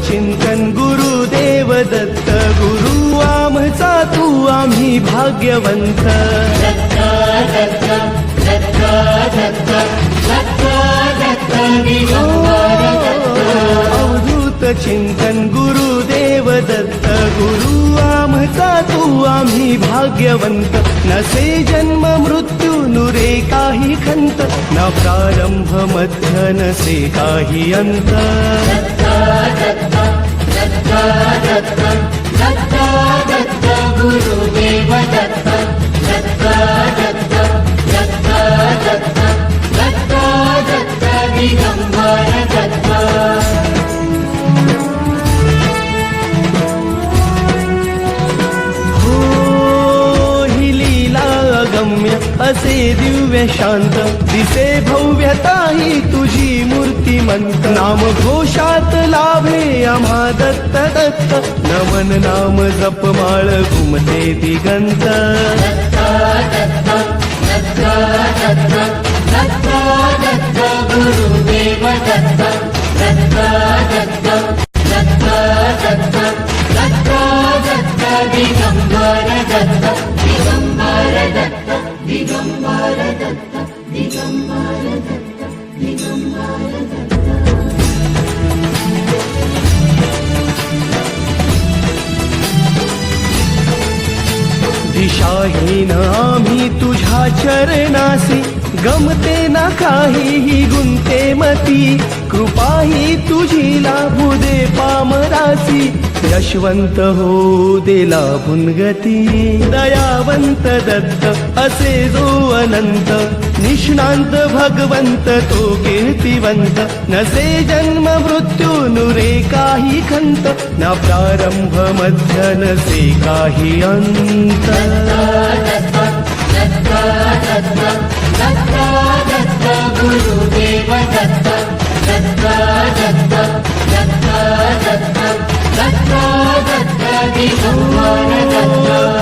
चिंतन गुरुदेव दत्त गुरु आमचा तू आम्ही भाग्यवंत अवधूत चिंतन गुरुदेव दत्त गुरु आमचा तू आम्ही भाग्यवंत नसे जन्म मृत्यू नुरे काही खंत ना प्रारंभ मध्य नसे काही अंत गुरुदेव दत्त दिगंबर दत्त अगम्य असे दिव्य शांत दिसे भव्यताही तुझी मूर्तिमंत नाम घोषात लाभे आम्हा दत्त दत्त नमन नाम जपमाळ घुमते दिगंत गुरुदेव दत्त दिगंबर दत्त दिगंबर दत्त दिगंबर दत्त दिगंबर दत्त दिगंबर दत्त दिशाहीन आम्ही तुझ्या चरणासी गमते ना काहीही गुंते मती कृपाही तुझी लाभू दे पामरासी यशवंत हो दे लाभून गती दयावंत दत्त असे जो अनंत निष्णांत भगवंत तो कीर्तिवंत नसे जन्म मृत्यू नुरे काही खंत ना प्रारंभ मध्य नसे काही अंत गुरुदेव दत्त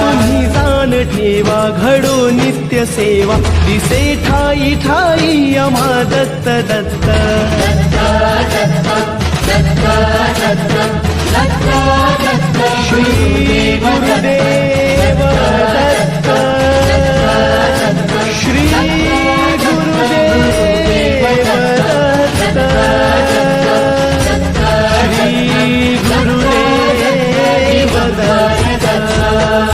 तुम्ही जाण ठेवा घडो नित्य सेवा दिसे ठाई ठाई आम्हा दत्त दत्त श्री गुरुदेव